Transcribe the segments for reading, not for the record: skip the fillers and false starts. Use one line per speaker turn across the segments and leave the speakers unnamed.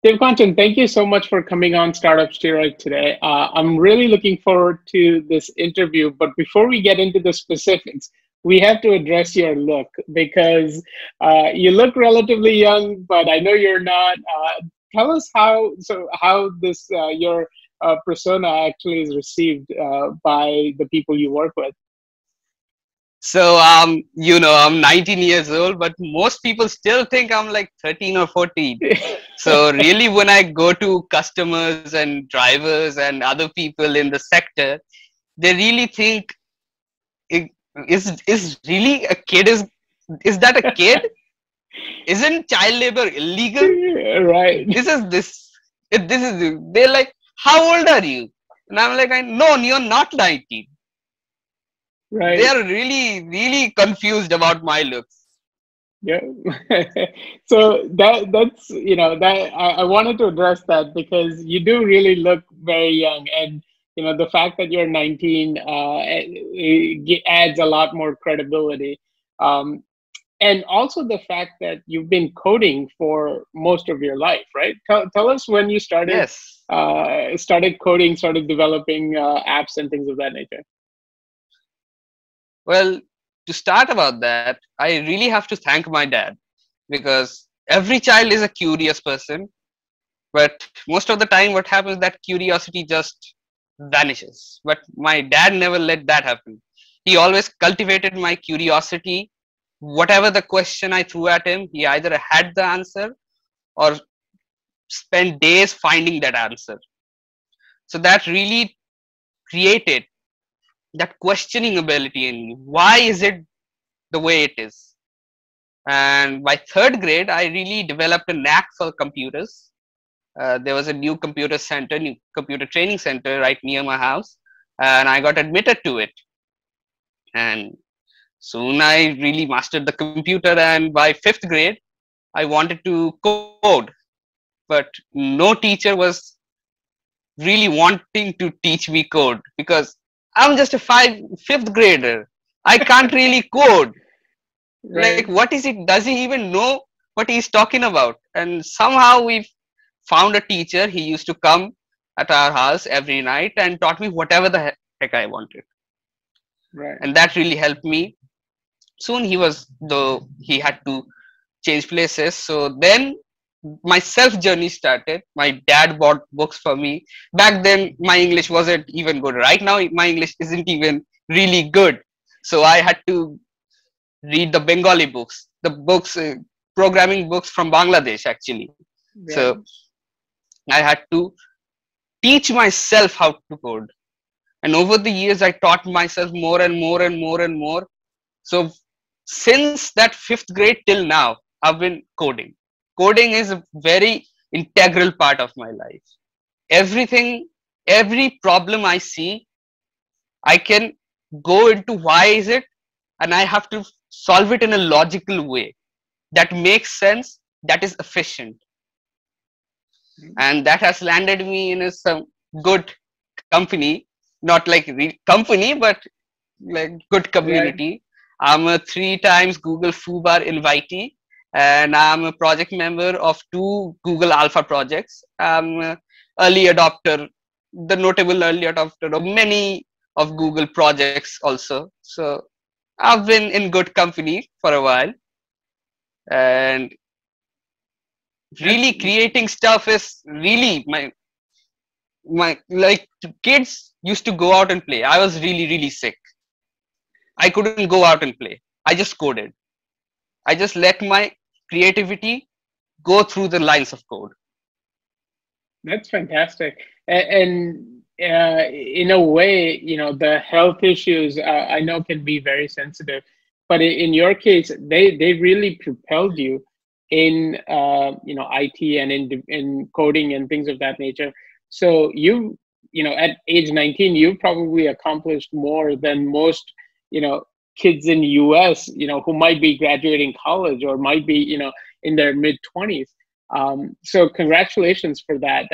Debkanchan, thank you so much for coming on Startup Steroid today. I'm really looking forward to this interview, but before we get into the specifics, we have to address your look because you look relatively young, but I know you're not. Tell us how this your persona actually is received by the people you work with.
So, I'm 19 years old, but most people still think I'm like 13 or 14. So really, when I go to customers and drivers and other people in the sector, they really think, "I- is really a kid is that a kid? Isn't child labor illegal?
Right.
This is this. This is." They're like, "How old are you?" And I'm like, "No, you're not 19." They
Right.
are really confused about my looks.
Yeah. So that's that I wanted to address that because you do really look very young, and the fact that you're 19 it adds a lot more credibility. Um, and also the fact that you've been coding for most of your life, right? Tell us when you
Yes.
started coding, started developing apps and things of that nature.
Well, to start about that, I really have to thank my dad because every child is a curious person, but most of the time, what happens that curiosity just vanishes. But my dad never let that happen. He always cultivated my curiosity. Whatever the question I threw at him, he either had the answer or spent days finding that answer. So that really created that questioning ability in me. Why is it the way it is? And by third grade, I really developed a knack for computers. There was a new computer training center right near my house, and I got admitted to it. And soon I really mastered the computer. And by fifth grade, I wanted to code, but no teacher was really wanting to teach me code because I'm just a fifth grader. I can't really code. Like,
Right.
what is it? Does he even know what he's talking about? And somehow we found a teacher. He used to come at our house every night and taught me whatever the heck I wanted.
Right.
And that really helped me. Soon he had to change places. So then my self journey started. My dad bought books for me. Back then, my English wasn't even good. Right now, my English isn't even really good. So I had to read the Bengali books, the books, programming books from Bangladesh, actually.
Right.
So I had to teach myself how to code. And over the years, I taught myself more and more and more and more. So since that fifth grade till now, I've been coding. Coding is a very integral part of my life. Everything, every problem I see, I can go into why is it, and I have to solve it in a logical way that makes sense, that is efficient, and that has landed me in some good company, not like company, but like good
Right.
community. I'm a three times Google FUBAR invitee, and I'm a project member of two Google Alpha projects. I'm a early adopter, the notable early adopter of many of Google projects also. So I've been in good company for a while, and
That's
really creating stuff is really my like kids used to go out and play. I was really sick. I couldn't go out and play. I just coded. I just let my creativity go through the lines of code.
That's fantastic. And in a way, the health issues I know can be very sensitive, but in your case, they really propelled you in IT and in coding and things of that nature. So at age 19, you probably accomplished more than most you know kids in US who might be graduating college or might be in their mid 20s. So congratulations for that.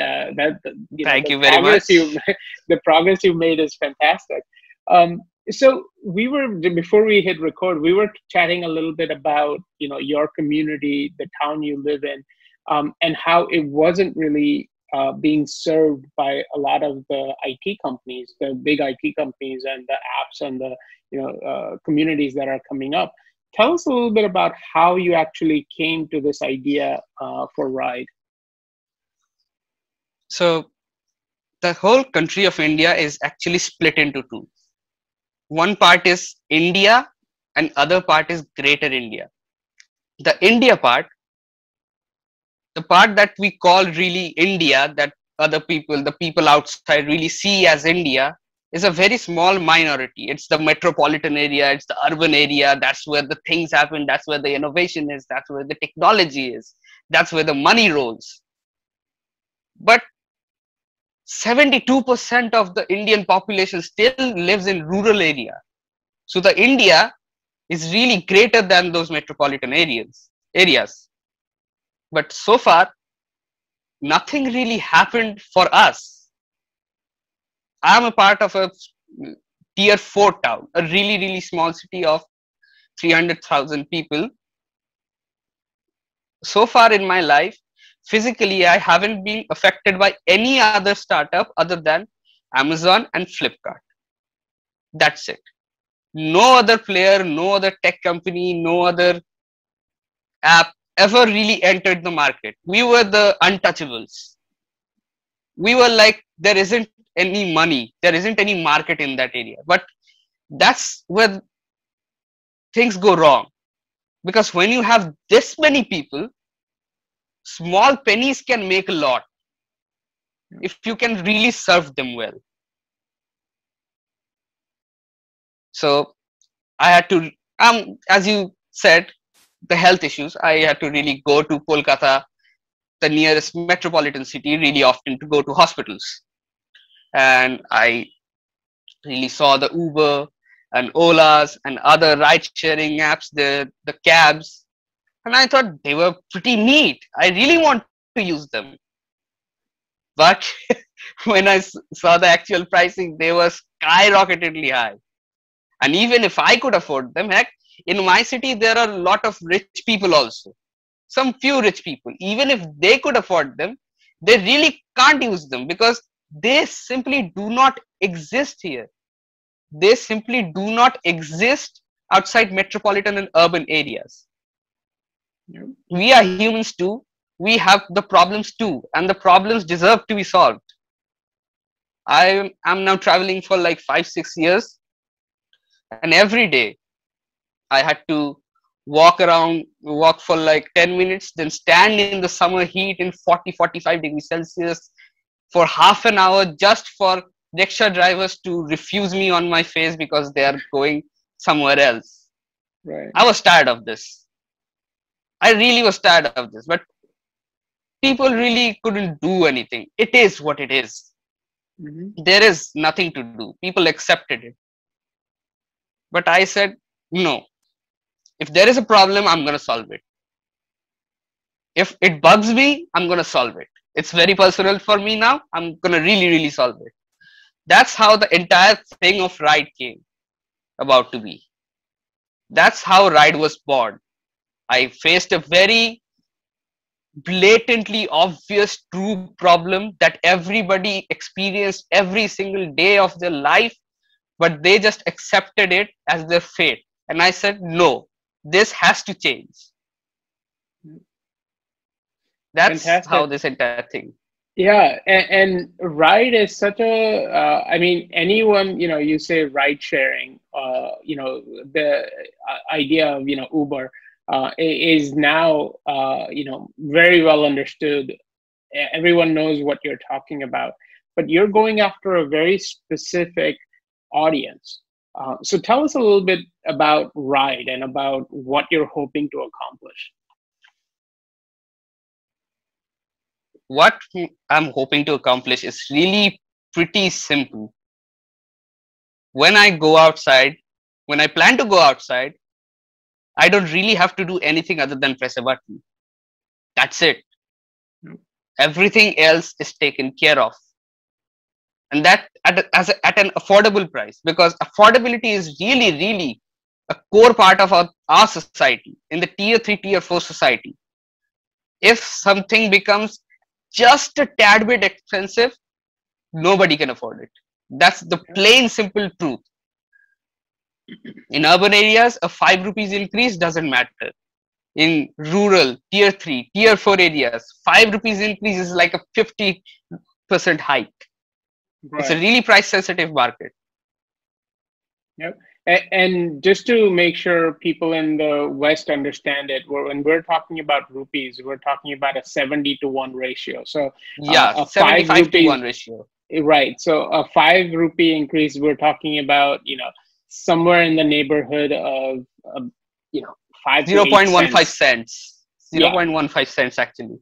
Thank
The
you very
progress you
much.
the progress you made is fantastic. So we were before we hit record, we were chatting a little bit about your community, the town you live in. and how it wasn't really being served by a lot of the IT companies, the big IT companies, and the apps and the communities that are coming up. Tell us a little bit about how you actually came to this idea for Ride.
So the whole country of India is actually split into two. One part is India and other part is Greater India. The India part, the part that we call really India, that other people, the people outside really see as India, is a very small minority. It's the metropolitan area, it's the urban area, that's where the things happen, that's where the innovation is, that's where the technology is, that's where the money rolls. But 72% of the Indian population still lives in rural area. So the India is really greater than those metropolitan areas. But so far, nothing really happened for us. I am a part of a tier 4 town, a really, really small city of 300,000 people. So far in my life, physically, I haven't been affected by any other startup other than Amazon and Flipkart. That's it. No other player, no other tech company, no other app ever really entered the market. We were the untouchables. We were like, there isn't any money, there isn't any market in that area. But that's where things go wrong. Because when you have this many people, small pennies can make a lot if you can really serve them well. So I had to, as you said, the health issues, I had to really go to Kolkata, the nearest metropolitan city, really often to go to hospitals. And I really saw the Uber and Olas and other ride sharing apps, the cabs. And I thought they were pretty neat. I really want to use them. But when I saw the actual pricing, they were skyrocketingly high. And even if I could afford them, heck, in my city, there are a lot of rich people also. Some few rich people. Even if they could afford them, they really can't use them because they simply do not exist here. They simply do not exist outside metropolitan and urban areas.
Yep.
We are humans too. We have the problems too, and the problems deserve to be solved. I am now traveling for like 5-6 years, and every day I had to walk for like 10 minutes, then stand in the summer heat in 40-45 degrees Celsius for half an hour just for rickshaw drivers to refuse me on my face because they are going somewhere else.
Right.
I was tired of this. I really was tired of this, but people really couldn't do anything. It is what it is.
Mm-hmm.
There is nothing to do. People accepted it. But I said, no. If there is a problem, I'm going to solve it. If it bugs me, I'm going to solve it. It's very personal for me now. I'm going to really, really solve it. That's how the entire thing of Ride came about to be. That's how Ride was born. I faced a very blatantly obvious true problem that everybody experienced every single day of their life, but they just accepted it as their fate. And I said, no, this has to change. That's
Fantastic.
how this entire thing.
Yeah, and ride is such a, I mean, anyone, you say ride sharing, the idea of, Uber is now, very well understood. Everyone knows what you're talking about, but you're going after a very specific audience. So tell us a little bit about Ride and about what you're hoping to accomplish.
What I'm hoping to accomplish is really pretty simple. When I go outside, when I plan to go outside, I don't really have to do anything other than press a button. That's it. Everything else is taken care of. And that at an affordable price, because affordability is really, really a core part of our society, in the tier 3, tier 4 society. If something becomes just a tad bit expensive, nobody can afford it. That's the plain simple truth. In urban areas, a 5 rupees increase doesn't matter. In rural, tier 3, tier 4 areas, 5 rupees increase is like a 50% hike. It's a
Right.
really price sensitive market.
Yep. And just to make sure people in the West understand it, when we're talking about rupees, we're talking about a 70 to 1 ratio. So
Yeah,
a 5
75 to 1
rupees,
ratio.
right. So a 5 rupee increase, we're talking about, somewhere in the neighborhood of, you know, 5 to 8
0.15
cents.
cents.
Yeah,
0.15 cents actually.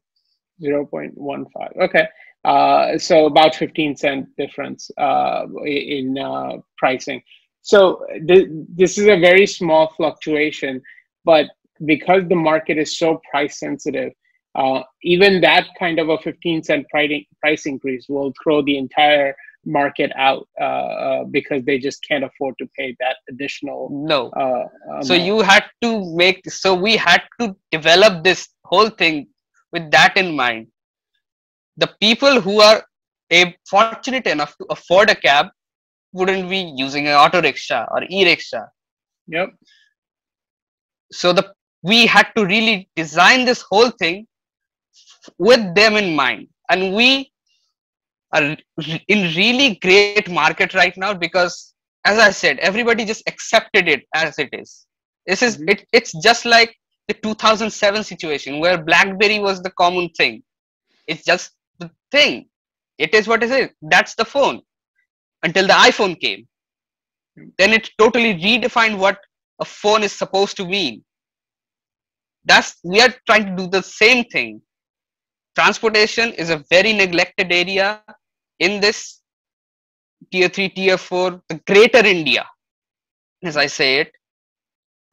0.15. Okay. So about 15-cent difference in pricing. So this is a very small fluctuation, but because the market is so price sensitive, even that kind of a 15-cent price increase will throw the entire market out because they just can't afford to pay that additional
No. So
amount.
we had to develop this whole thing with that in mind. The people who are fortunate enough to afford a cab wouldn't be using an auto rickshaw or e-rickshaw.
Yep.
So we had to really design this whole thing with them in mind, and we are in really great market right now because, as I said, everybody just accepted it as it is.
Mhm.
It's just like the 2007 situation where BlackBerry was the common thing. It's just the thing. It is what it is. That's the phone until the iPhone came. Then it totally redefined what a phone is supposed to mean. We are trying to do the same thing. Transportation is a very neglected area in this tier 3, tier 4, the greater India, as I say it.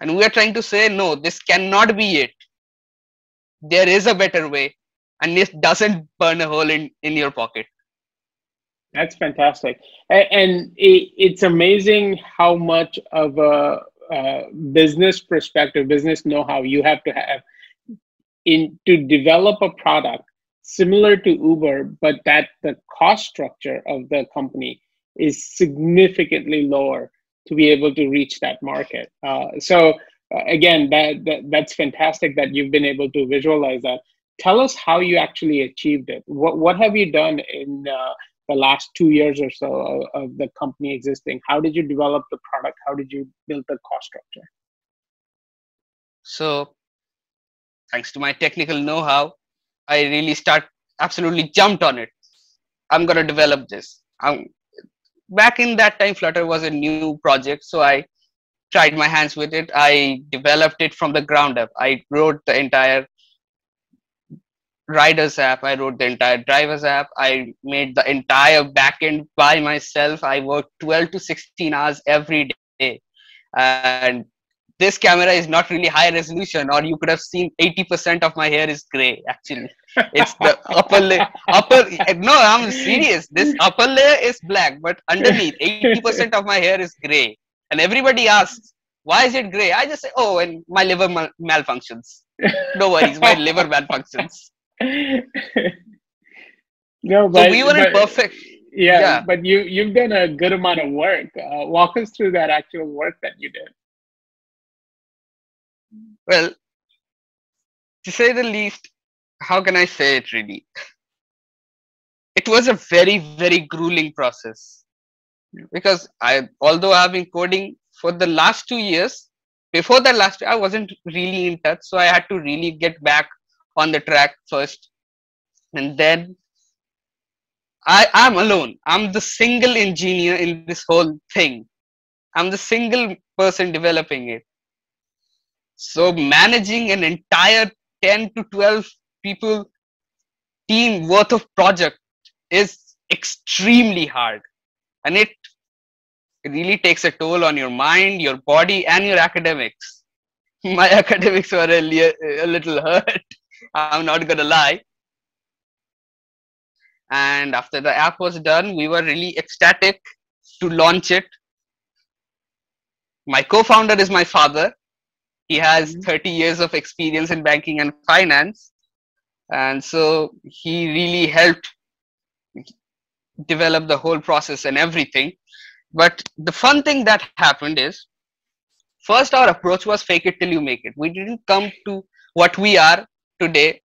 And we are trying to say, no, this cannot be it. There is a better way, and it doesn't burn a hole in your pocket.
That's fantastic. And it's amazing how much of a business perspective, business know-how you have to have to develop a product similar to Uber, but that the cost structure of the company is significantly lower to be able to reach that market. Again, that's fantastic that you've been able to visualize that. Tell us how you actually achieved it. What have you done in the last 2 years or so of the company existing? How did you develop the product? How did you build the cost structure?
So, thanks to my technical know-how, I really absolutely jumped on it. I'm gonna develop this. Back in that time, Flutter was a new project, so I tried my hands with it. I developed it from the ground up. I wrote the entire riders app. I wrote the entire drivers app. I made the entire backend by myself. I worked 12 to 16 hours every day. And this camera is not really high resolution, or you could have seen 80% of my hair is gray. Actually, it's the no, I'm serious. This upper layer is black, but underneath 80% of my hair is gray. And everybody asks, why is it gray? I just say, oh, and my liver malfunctions. No worries, my liver malfunctions.
No,
So we weren't
but
perfect.
yeah,
Yeah.
but you've done a good amount of work. Walk us through that actual work that you did.
Well, to say the least, how can I say it really? It was a very, very grueling process because although I've been coding for the last 2 years, before that last year, I wasn't really in touch. So I had to really get back on the track first. And then I'm alone. I'm the single engineer in this whole thing. I'm the single person developing it. So managing an entire 10 to 12 people team worth of project is extremely hard, and it really takes a toll on your mind, your body, and your academics. My academics were a little hurt. I'm not gonna lie. And after the app was done, we were really ecstatic to launch it. My co-founder is my father. He has
Mhm.
30 years of experience in banking and finance. And so he really helped develop the whole process and everything. But the fun thing that happened is, first, our approach was fake it till you make it. We didn't come to what we are today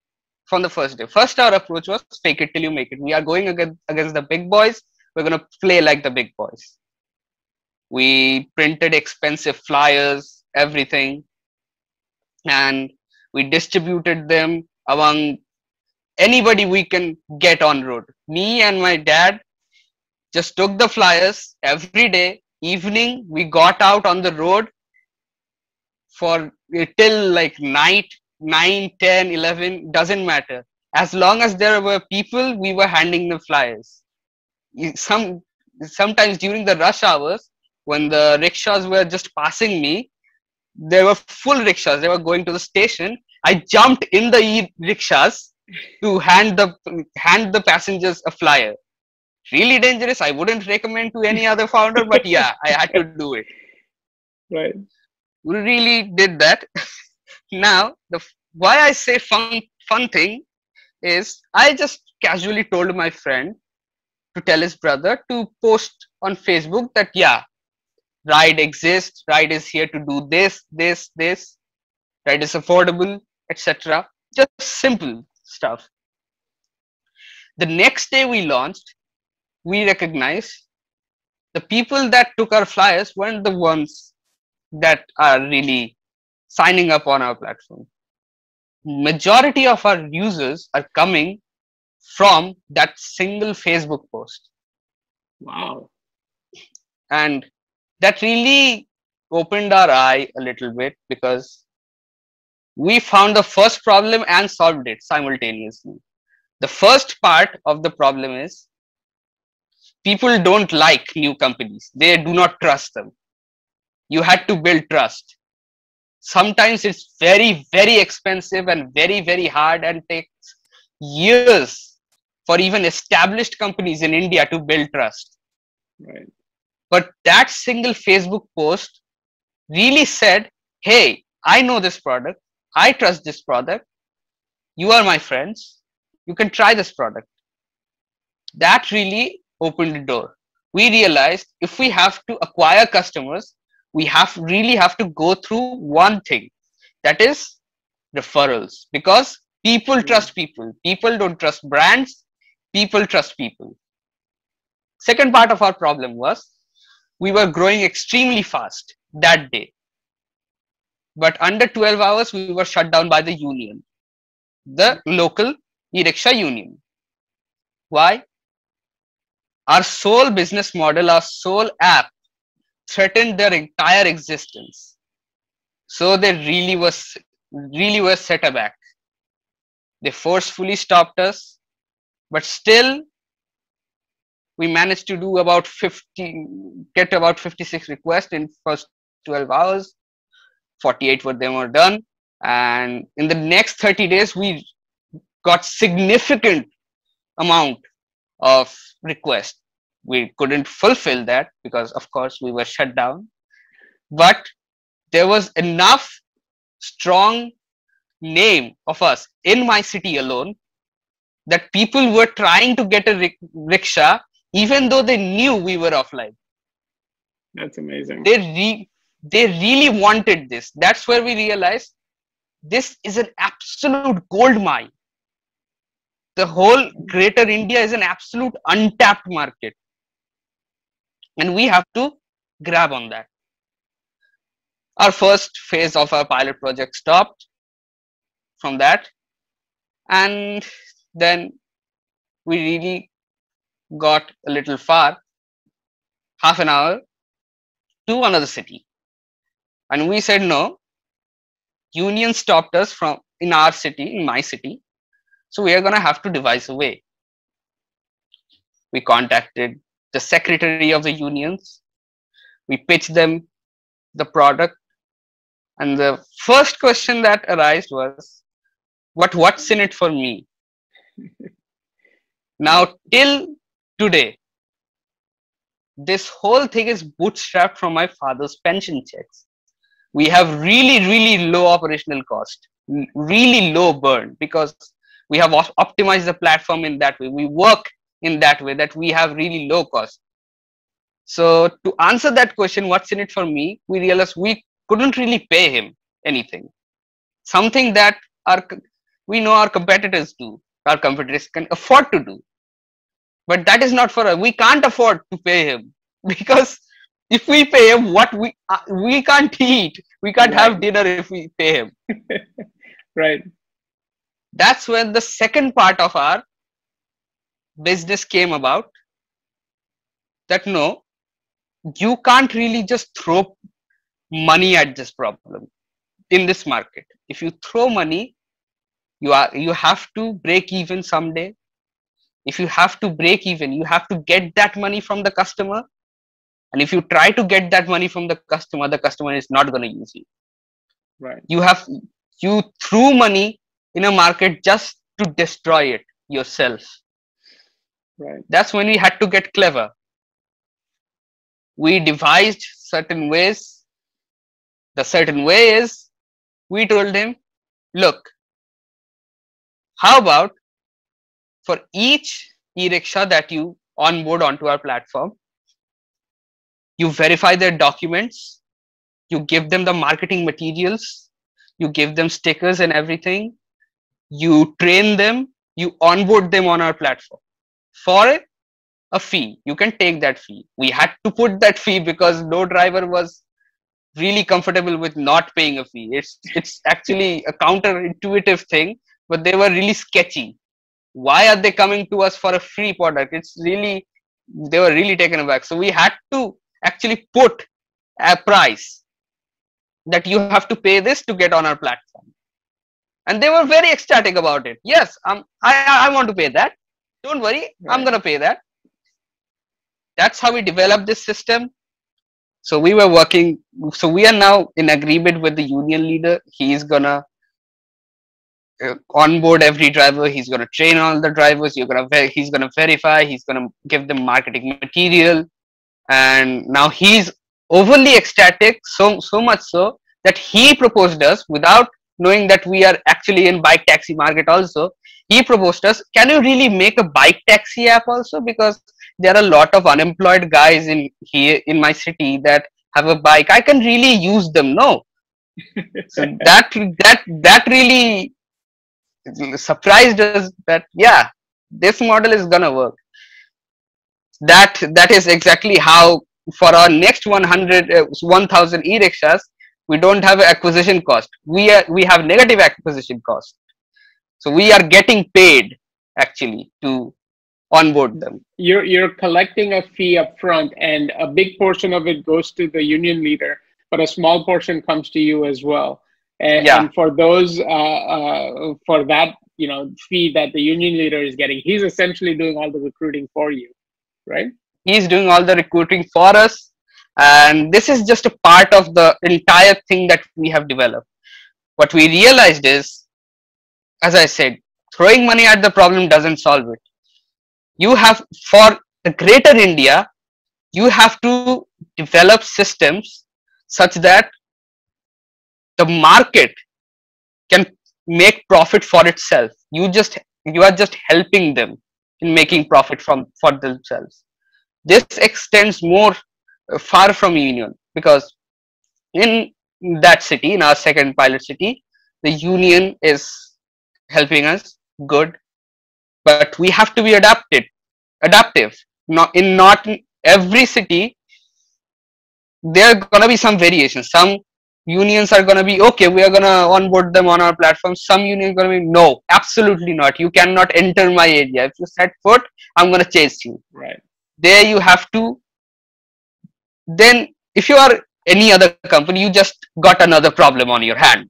from the first day. First, our approach was fake it till you make it. We are going against the big boys. We're going to play like the big boys. We printed expensive flyers, everything, and we distributed them among anybody we can get on road. Me and my dad just took the flyers every day. Evening, we got out on the road for till like night, 9, 10, 11, doesn't matter. As long as there were people, we were handing them flyers. Sometimes during the rush hours, when the rickshaws were just passing me, there were full rickshaws. They were going to the station. I jumped in the e-Rickshaws to hand the passengers a flyer. Really dangerous. I wouldn't recommend to any other founder, but yeah, I had to do it.
Right.
We really did that. Now, why I say fun thing is, I just casually told my friend to tell his brother to post on Facebook that, yeah, ride exists, ride is here to do this, ride is affordable, etc. Just simple stuff. The next day we launched, we recognized the people that took our flyers weren't the ones that are really signing up on our platform. Majority of our users are coming from that single Facebook post.
Wow.
And that really opened our eye a little bit, because we found the first problem and solved it simultaneously. The first part of the problem is, people don't like new companies. They do not trust them. You had to build trust. Sometimes it's very, very expensive and very, very hard, and takes years for even established companies in India to build trust.
Right.
But that single Facebook post really said, hey, I know this product. I trust this product. You are my friends. You can try this product. That really opened the door. We realized if we have to acquire customers, we really have to go through one thing, that is referrals, because people trust people. People don't trust brands. People trust people. Second part of our problem was, we were growing extremely fast that day, but under 12 hours we were shut down by the union, the local e-rickshaw union. Why? Our sole business model, our sole app threatened their entire existence. So they really were set aback. They forcefully stopped us, but still we managed to do get about 56 requests in first 12 hours. 48 of them were done. And in the next 30 days, we got significant amount of requests. We couldn't fulfill that because, of course, we were shut down. But there was enough strong name of us in my city alone that people were trying to get a rickshaw, even though they knew we were offline.
That's amazing.
They really wanted this. That's where we realized this is an absolute gold mine. The whole greater India is an absolute untapped market. And we have to grab on that. Our first phase of our pilot project stopped from that. And then we really got a little far, half an hour to another city. And we said, no, union stopped us from in our city, in my city. So we are going to have to devise a way. We contacted the secretary of the unions. We pitched them the product. And the first question that arose was, what's in it for me? Now, till today, this whole thing is bootstrapped from my father's pension checks. We have really, really low operational cost, really low burn, because We have optimized the platform in that way. We work in that way that we have really low cost. So to answer that question, what's in it for me, we realized we couldn't really pay him anything. Something that we know our competitors do, our competitors can afford to do. But that is not for us. We can't afford to pay him because if we pay him, what we can't eat, we can't have dinner if we pay him.
Right.
That's when the second part of our business came about. That no, you can't really just throw money at this problem in this market. If you throw money, you have to break even someday. If you have to break even, you have to get that money from the customer. And if you try to get that money from the customer is not going to use you.
Right.
You threw money in a market just to destroy it yourself.
Right.
That's when we had to get clever. We devised certain ways. The certain way is, we told him, look, how about for each e-rickshaw that you onboard onto our platform, you verify their documents, you give them the marketing materials, you give them stickers and everything, you train them, you onboard them on our platform for a fee. You can take that fee. We had to put that fee because no driver was really comfortable with not paying a fee. It's actually a counterintuitive thing, but they were really sketchy. Why are they coming to us for a free product? They were really taken aback. So we had to actually put a price that you have to pay this to get on our platform. And they were very ecstatic about it. Yes, I want to pay that. Don't worry, right. I'm going to pay that. That's how we developed this system. So we were working. So we are now in agreement with the union leader. He is going to onboard every driver. He's going to train all the drivers. He's going to verify. He's going to give them marketing material. And now he's overly ecstatic, so much so that he proposed us, without knowing that we are actually in bike taxi market also. He proposed us, can you really make a bike taxi app also? Because there are a lot of unemployed guys in here in my city that have a bike. I can really use them. No. So that really surprised us that, yeah, this model is gonna work. That is exactly how for our next 1000 e-rickshaws, we don't have an acquisition cost. We have negative acquisition cost. So we are getting paid actually to onboard them.
You're collecting a fee up front, and a big portion of it goes to the union leader, but a small portion comes to you as well. And for those for that fee that the union leader is getting, he's essentially doing all the recruiting for you, right?
He's doing all the recruiting for us, and this is just a part of the entire thing that we have developed. What we realized is, as I said, throwing money at the problem doesn't solve it. You have, for the greater India, you have to develop systems such that the market can make profit for itself. You are just helping them in making profit for themselves. This extends more far from union, because in that city, in our second pilot city, the union is helping us good, but we have to be adaptive. Not in every city there are gonna be some variations. Some unions are gonna be okay, we are gonna onboard them on our platform. Some unions are gonna be no, absolutely not. You cannot enter my area. If you set foot, I'm gonna chase you.
Right.
There you have to. Then if you are any other company, you just got another problem on your hand.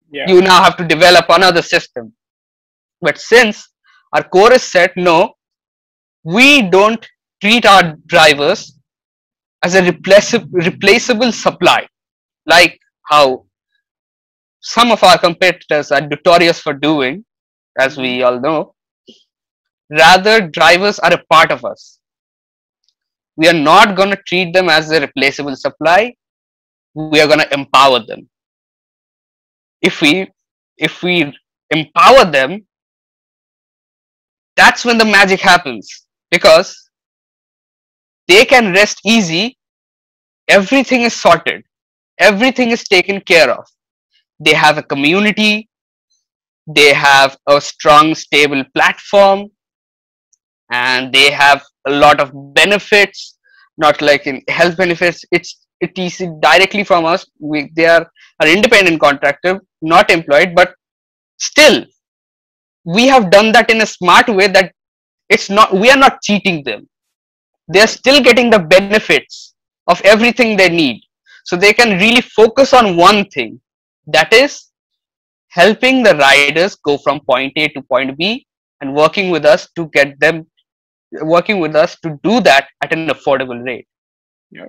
Yeah.
You now have to develop another system. But since our core is set, no, we don't treat our drivers as a replaceable supply, like how some of our competitors are notorious for doing, as we all know. Rather, drivers are a part of us. We are not going to treat them as a replaceable supply. We are going to empower them. If we empower them, That's when the magic happens, because they can rest easy. Everything is sorted, everything is taken care of. They have a community, they have a strong, stable platform, and they have a lot of benefits. Not like in health benefits, it is directly from us. They are an independent contractor, not employed, but still we have done that in a smart way that it's not, we are not cheating them. They are still getting the benefits of everything they need, so they can really focus on one thing, that is helping the riders go from point A to point B, and working with us to get them, working with us to do that at an affordable rate.
Yeah.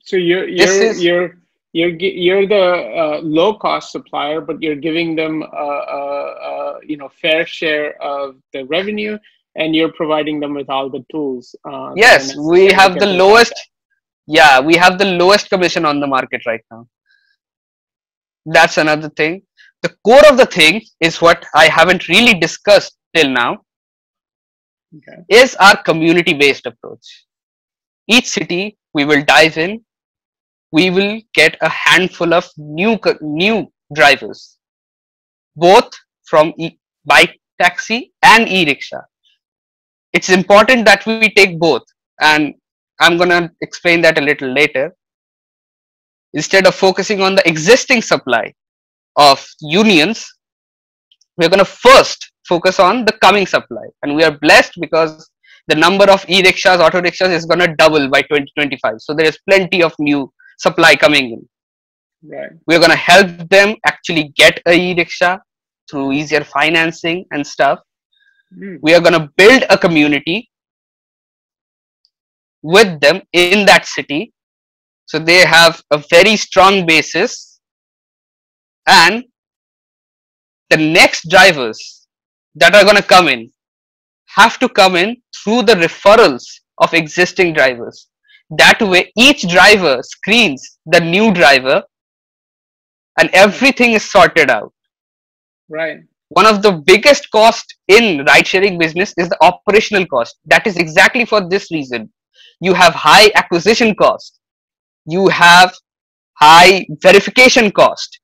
So you're
This
you're
is,
you're you're the low cost supplier, but you're giving them fair share of the revenue, and you're providing them with all the tools that are
yes, we
necessary to
have the
get their job
lowest, yeah, we have the lowest commission on the market right now. That's another thing. The core of the thing is what I haven't really discussed till now,
done. Okay.
is our community based approach. Each city we will dive in, we will get a handful of new drivers, both from bike taxi and e-rickshaw. It's important that we take both, and I'm going to explain that a little later. Instead of focusing on the existing supply of unions, we're going to first focus on the coming supply, and we are blessed because the number of e-rickshaws, auto rickshaws is going to double by 2025. So there is plenty of new supply coming in.
Right.
We're going to help them actually get a e-rickshaw through easier financing and stuff. We are going to build a community with them in that city, so they have a very strong basis, and the next drivers that are going to come in have to come in through the referrals of existing drivers. That way each driver screens the new driver and everything is sorted out.
Right.
One of the biggest cost in ride sharing business is the operational cost. That is exactly for this reason. You have high acquisition cost, you have high verification cost,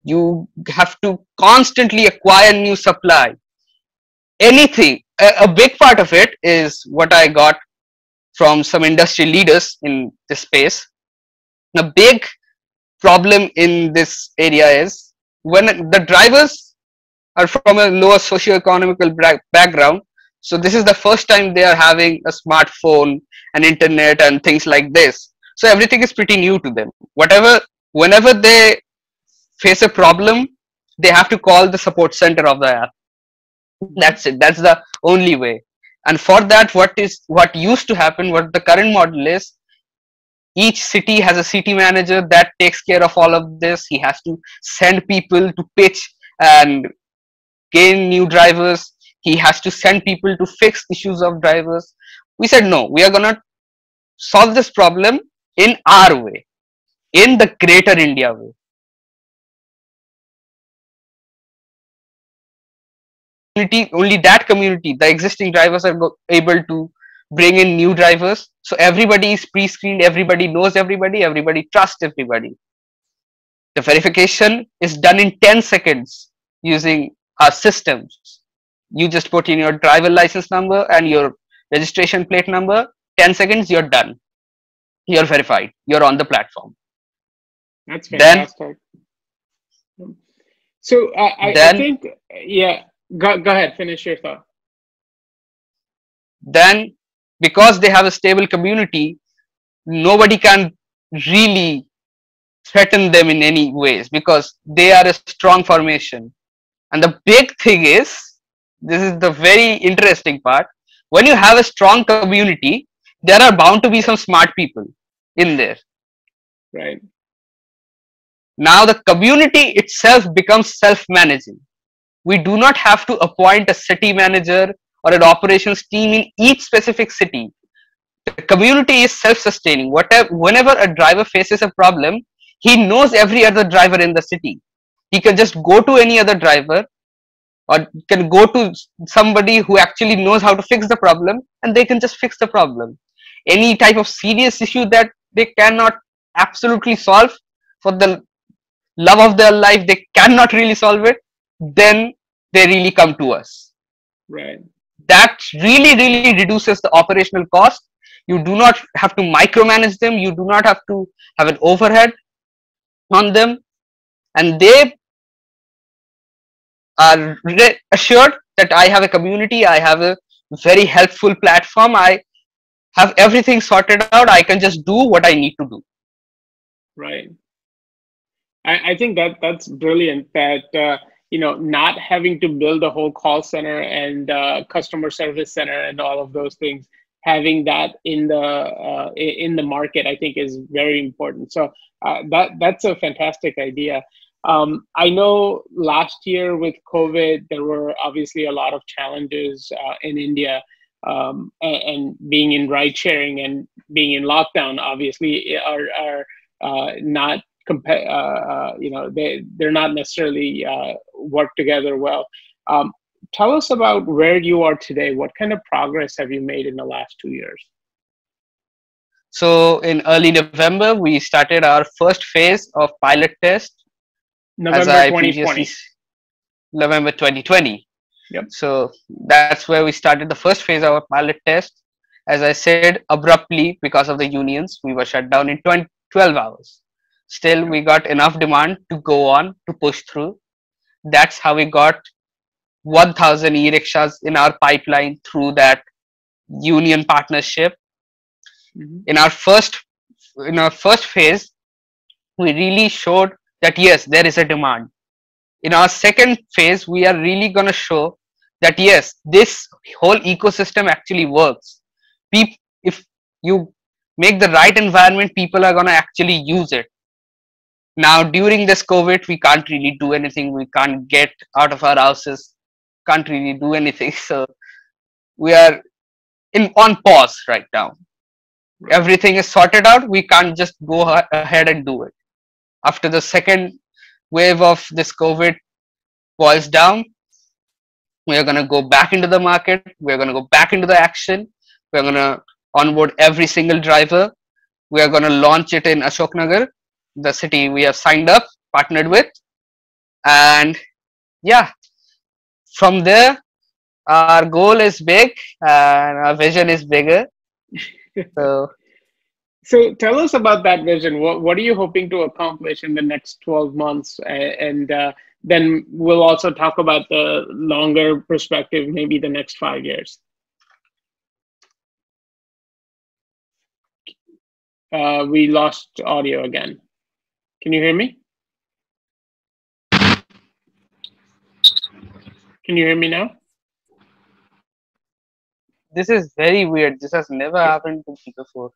you have to constantly acquire new supply. Anything, a big part of it is what I got from some industry leaders in this space. The big problem in this area is when the drivers are from a lower socio-economical background, so this is the first time they are having a smartphone and internet and things like this, so everything is pretty new to them. Whenever they face a problem, they have to call the support center of the app. That's it, that's the only way. And for that, what used to happen, what the current model is, each city has a city manager that takes care of all of this. He has to send people to pitch and gain new drivers. He has to send people to fix issues of drivers. We said no, we are gonna solve this problem in our way, in the greater India way. Only that community, the existing drivers are able to bring in new drivers, so everybody is pre-screened, everybody knows everybody, everybody trusts everybody. The verification is done in 10 seconds using our systems. You just put in your driver license number and your registration plate number, 10 seconds, you're done, you're verified, you're on the platform.
That's fantastic. So I think, yeah, go ahead, finish your thought.
Then, because they have a stable community, nobody can really threaten them in any ways because they are a strong formation. And the big thing is, this is the very interesting part, when you have a strong community, there are bound to be some smart people in there.
Right.
Now the community itself becomes self-managing. We do not have to appoint a city manager or an operations team in each specific city. The community is self-sustaining. Whenever a driver faces a problem, he knows every other driver in the city. He can just go to any other driver or can go to somebody who actually knows how to fix the problem, and they can just fix the problem. Any type of serious issue that they cannot absolutely solve for the love of their life, they cannot really solve it, then they really come to us.
Right.
That really reduces the operational cost. You do not have to micromanage them, you do not have to have an overhead on them, and they are assured that I have a community, I have a very helpful platform, I have everything sorted out, I can just do what I need to do.
Right. I think that's brilliant. That not having to build a whole call center and customer service center and all of those things, having that in the market, I think is very important. So that's a fantastic idea. I know last year with COVID, there were obviously a lot of challenges in India, and being in ride sharing and being in lockdown, obviously, are not they're not necessarily work together well. Tell us about where you are today. What kind of progress have you made in the last 2 years?
So in early November, we started our first phase of pilot test.
November 2020.
November 2020.
Yep.
So that's where we started the first phase of our pilot test. As I said, abruptly, because of the unions, we were shut down in 12 hours. Still, we got enough demand to go on, to push through. That's how we got 1,000 e-rickshaws in our pipeline through that union partnership.
Mm-hmm.
In our first phase, we really showed that yes, there is a demand. In our second phase, we are really going to show that yes, this whole ecosystem actually works. If you make the right environment, people are going to actually use it. Now, during this COVID, we can't really do anything. We can't get out of our houses, can't really do anything. So we are on pause right now. Right. Everything is sorted out. We can't just go ahead and do it. After the second wave of this COVID boils down, we are going to go back into the market. We're going to go back into the action. We're going to onboard every single driver. We are going to launch it in Ashoknagar, the city we have signed up, partnered with. And yeah, from there, our goal is big and our vision is bigger.
So tell us about that vision. What are you hoping to accomplish in the next 12 months? And then we'll also talk about the longer perspective, maybe the next 5 years. We lost audio again. Can you hear me? Can you hear me now?
This is very weird. This has never happened to me before.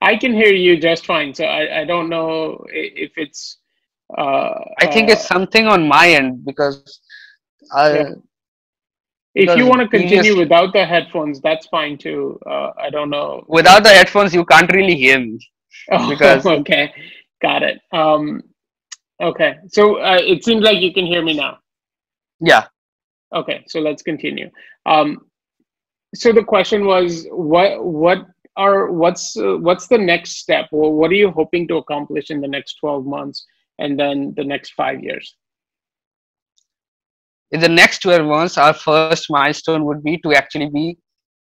I can hear you just fine. So I don't know if it's...
I think it's something on my end because...
Yeah. If you want to continue without the headphones, that's fine too. I don't know.
Without the headphones, you can't really hear me.
Oh, because... Okay. Got it. Okay. So it seems like you can hear me now.
Yeah.
Okay. So let's continue. So the question was, what's the next step? Or what are you hoping to accomplish in the next 12 months and then the next 5 years?
In the next 12 months, our first milestone would be to actually be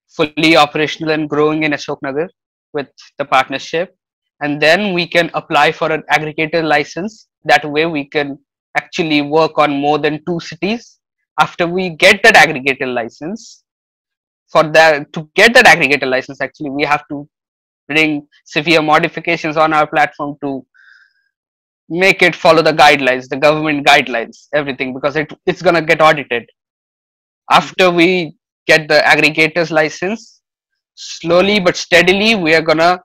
fully operational and growing in Ashoknagar with the partnership. And then we can apply for an aggregator license. That way we can actually work on more than 2 cities. After we get that aggregator license, to get that aggregator license, actually, we have to bring severe modifications on our platform to make it follow the guidelines, the government guidelines, everything, because it's going to get audited. After we get the aggregator's license, slowly but steadily, we are going to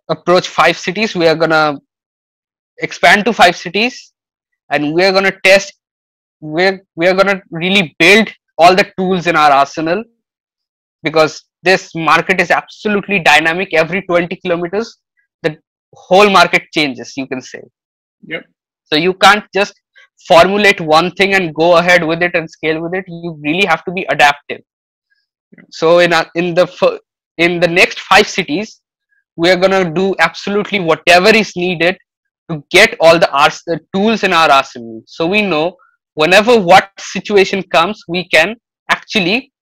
approach 5 cities. We are going to expand to 5 cities, and we are going to test. We are going to really build all the tools in our arsenal, because this market is absolutely dynamic. Every 20 kilometers, the whole market changes, you can say.
Yep.
So you can't just formulate one thing and go ahead with it and scale with it. You really have to be adaptive. So in the next 5 cities, we are gonna do absolutely whatever is needed to get all the tools in our arsenal. So we know whenever what situation comes, we can actually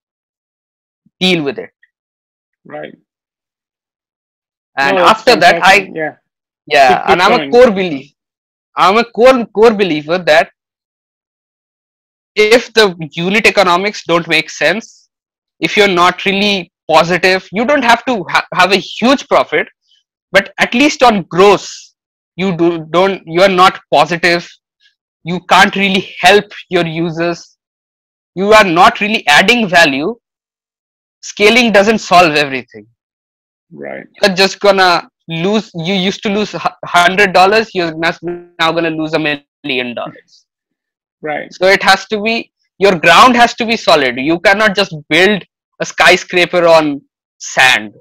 deal with it.
Right.
And
No, it's
after that,
fantastic. Yeah.
yeah,
Keep
and
going.
I'm a core believer that if the unit economics don't make sense, if you're not really positive, you don't have to have a huge profit, but at least on gross, you are not positive. You can't really help your users. You are not really adding value. Scaling doesn't solve everything.
Right.
You're just gonna lose. You used to lose $100. You're now gonna lose $1 million.
Right.
So it has to be, your ground has to be solid. You cannot just build a skyscraper on sand.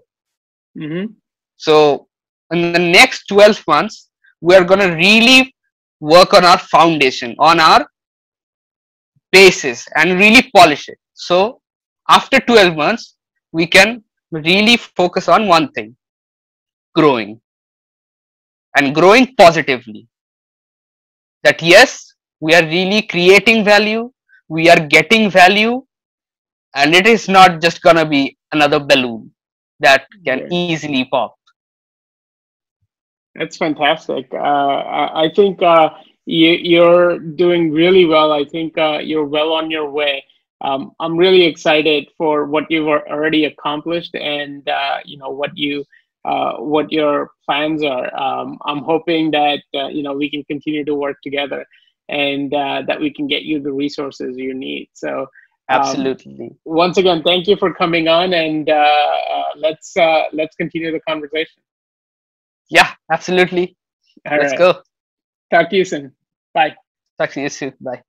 Mm-hmm.
So in the next 12 months, we are going to really work on our foundation, on our basis, and really polish it. So after 12 months, we can really focus on one thing: growing, and growing positively. That yes, we are really creating value, we are getting value, and it is not just gonna be another balloon that can
Right.
easily pop.
That's fantastic. I think you're doing really well. I think you're well on your way. I'm really excited for what you've already accomplished, and what your plans are. I'm hoping that we can continue to work together, and that we can get you the resources you need. So
Absolutely.
once again, thank you for coming on, and let's continue the conversation.
Yeah, absolutely.
All
Let's
right.
go.
Talk to you soon. Bye.
Talk to you soon. Bye.